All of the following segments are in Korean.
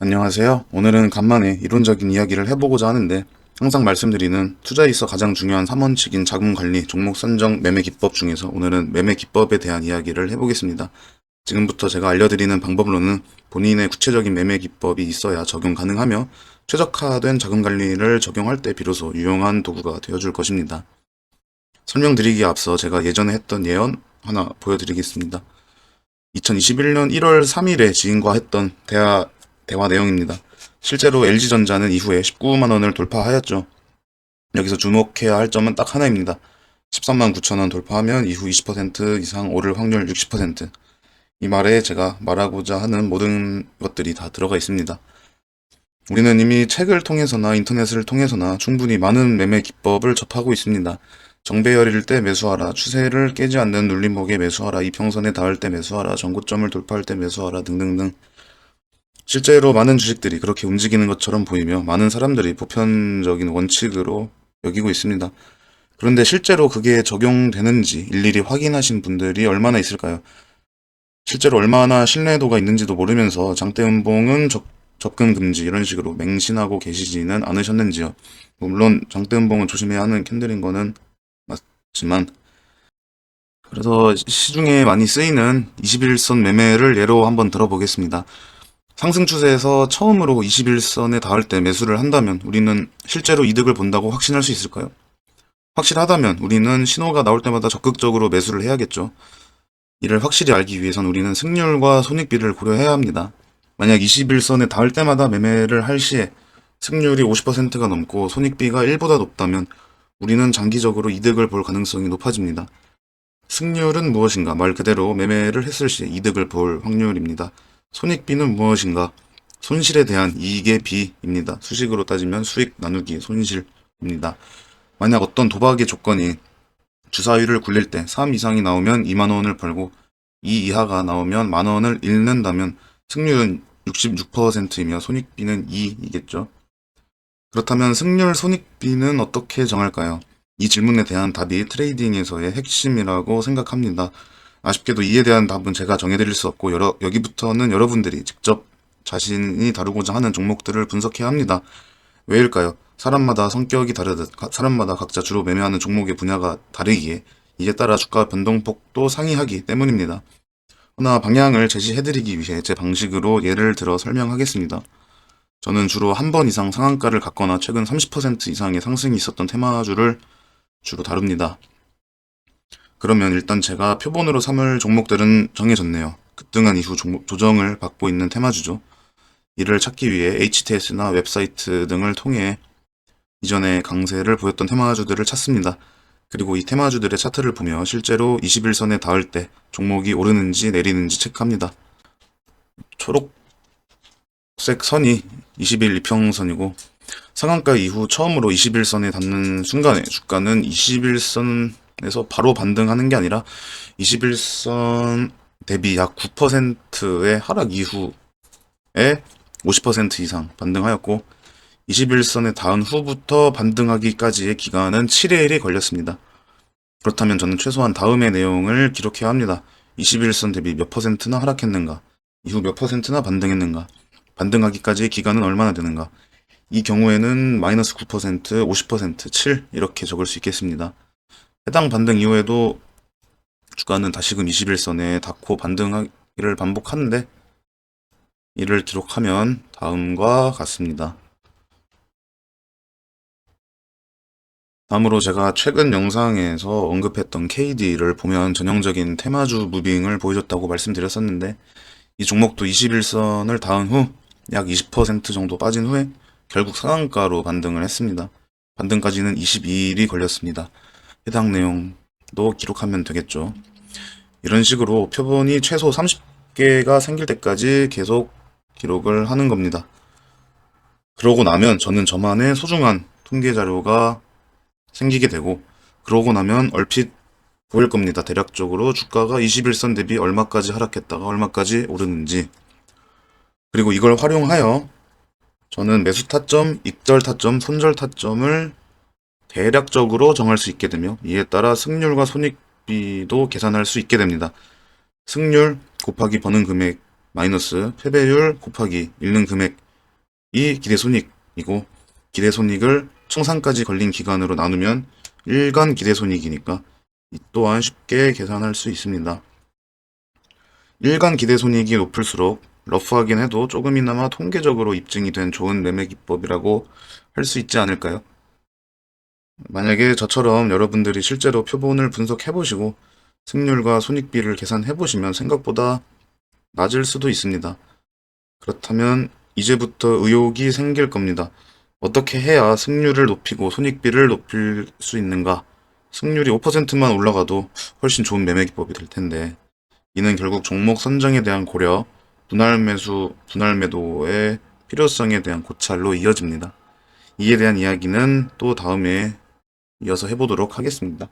안녕하세요. 오늘은 간만에 이론적인 이야기를 해보고자 하는데, 항상 말씀드리는 투자에 있어 가장 중요한 3원칙인 자금 관리, 종목 선정, 매매 기법 중에서 오늘은 매매 기법에 대한 이야기를 해보겠습니다. 지금부터 제가 알려드리는 방법로는 본인의 구체적인 매매 기법이 있어야 적용 가능하며, 최적화된 자금 관리를 적용할 때 비로소 유용한 도구가 되어줄 것입니다. 설명드리기에 앞서 제가 예전에 했던 예언 하나 보여드리겠습니다. 2021년 1월 3일에 지인과 했던 대화 내용입니다. 실제로 LG전자는 이후에 19만 원을 돌파하였죠. 여기서 주목해야 할 점은 딱 하나입니다. 13만 9천 원 돌파하면 이후 20% 이상 오를 확률 60%. 이 말에 제가 말하고자 하는 모든 것들이 다 들어가 있습니다. 우리는 이미 책을 통해서나 인터넷을 통해서나 충분히 많은 매매 기법을 접하고 있습니다. 정배열일 때 매수하라, 추세를 깨지 않는 눌림목에 매수하라, 이평선에 닿을 때 매수하라, 전고점을 돌파할 때 매수하라 등등등. 실제로 많은 주식들이 그렇게 움직이는 것처럼 보이며 많은 사람들이 보편적인 원칙으로 여기고 있습니다. 그런데 실제로 그게 적용되는지 일일이 확인하신 분들이 얼마나 있을까요? 실제로 얼마나 신뢰도가 있는지도 모르면서 장대음봉은 접근 금지 이런 식으로 맹신하고 계시지는 않으셨는지요. 물론 장대음봉은 조심해야 하는 캔들인 거는 맞지만, 그래서 시중에 많이 쓰이는 21선 매매를 예로 한번 들어보겠습니다. 상승 추세에서 처음으로 21선에 닿을 때 매수를 한다면 우리는 실제로 이득을 본다고 확신할 수 있을까요? 확실하다면 우리는 신호가 나올 때마다 적극적으로 매수를 해야겠죠. 이를 확실히 알기 위해선 우리는 승률과 손익비를 고려해야 합니다. 만약 21선에 닿을 때마다 매매를 할 시에 승률이 50%가 넘고 손익비가 1보다 높다면 우리는 장기적으로 이득을 볼 가능성이 높아집니다. 승률은 무엇인가? 말 그대로 매매를 했을 시 이득을 볼 확률입니다. 손익비는 무엇인가? 손실에 대한 이익의 비입니다. 수식으로 따지면 수익 나누기 손실입니다. 만약 어떤 도박의 조건이 주사위를 굴릴 때 3 이상이 나오면 2만 원을 벌고 2 이하가 나오면 만 원을 잃는다면 승률은 66%이며 손익비는 2이겠죠. 그렇다면 승률 손익비는 어떻게 정할까요? 이 질문에 대한 답이 트레이딩에서의 핵심이라고 생각합니다. 아쉽게도 이에 대한 답은 제가 정해드릴 수 없고 여기부터는 여러분들이 직접 자신이 다루고자 하는 종목들을 분석해야 합니다. 왜일까요? 사람마다 성격이 다르듯 사람마다 각자 주로 매매하는 종목의 분야가 다르기에 이에 따라 주가 변동폭도 상이하기 때문입니다. 하나 방향을 제시해드리기 위해 제 방식으로 예를 들어 설명하겠습니다. 저는 주로 한 번 이상 상한가를 갔거나 최근 30% 이상의 상승이 있었던 테마주를 주로 다룹니다. 그러면 일단 제가 표본으로 삼을 종목들은 정해졌네요. 급등한 이후 조정을 받고 있는 테마주죠. 이를 찾기 위해 HTS나 웹사이트 등을 통해 이전에 강세를 보였던 테마주들을 찾습니다. 그리고 이 테마주들의 차트를 보며 실제로 21선에 닿을 때 종목이 오르는지 내리는지 체크합니다. 초록색 선이 20일 이평선이고 상한가 이후 처음으로 21선에 닿는 순간에 주가는 21선에서 바로 반등하는 게 아니라 21선 대비 약 9%의 하락 이후에 50% 이상 반등하였고 21선에 닿은 후부터 반등하기까지의 기간은 7의 1이 걸렸습니다. 그렇다면 저는 최소한 다음의 내용을 기록해야 합니다. 21선 대비 몇 퍼센트나 하락했는가, 이후 몇 퍼센트나 반등했는가, 반등하기까지의 기간은 얼마나 되는가. 이 경우에는 마이너스 9%, 50%, 7 이렇게 적을 수 있겠습니다. 해당 반등 이후에도 주가는 다시금 21선에 닿고 반등하기를 반복하는데 이를 기록하면 다음과 같습니다. 다음으로 제가 최근 영상에서 언급했던 KD를 보면 전형적인 테마주 무빙을 보여줬다고 말씀드렸었는데 이 종목도 21선을 닿은 후 약 20% 정도 빠진 후에 결국 상한가로 반등을 했습니다. 반등까지는 22일이 걸렸습니다. 해당 내용도 기록하면 되겠죠. 이런 식으로 표본이 최소 30개가 생길 때까지 계속 기록을 하는 겁니다. 그러고 나면 저는 저만의 소중한 통계 자료가 생기게 되고, 그러고 나면 얼핏 보일 겁니다. 대략적으로 주가가 21선 대비 얼마까지 하락했다가 얼마까지 오르는지. 그리고 이걸 활용하여 저는 매수 타점, 익절 타점, 손절 타점을 대략적으로 정할 수 있게 되며 이에 따라 승률과 손익비도 계산할 수 있게 됩니다. 승률 곱하기 버는 금액 마이너스 패배율 곱하기 잃는 금액 이 기대손익이고, 기대손익을 청산까지 걸린 기간으로 나누면 일간 기대손익이니까 이 또한 쉽게 계산할 수 있습니다. 일간 기대손익이 높을수록 러프하긴 해도 조금이나마 통계적으로 입증이 된 좋은 매매 기법이라고 할 수 있지 않을까요? 만약에 저처럼 여러분들이 실제로 표본을 분석해보시고 승률과 손익비를 계산해보시면 생각보다 낮을 수도 있습니다. 그렇다면 이제부터 의혹이 생길 겁니다. 어떻게 해야 승률을 높이고 손익비를 높일 수 있는가? 승률이 5%만 올라가도 훨씬 좋은 매매 기법이 될 텐데, 이는 결국 종목 선정에 대한 고려, 분할 매수, 분할 매도의 필요성에 대한 고찰로 이어집니다. 이에 대한 이야기는 또 다음에 이어서 해보도록 하겠습니다.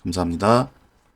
감사합니다.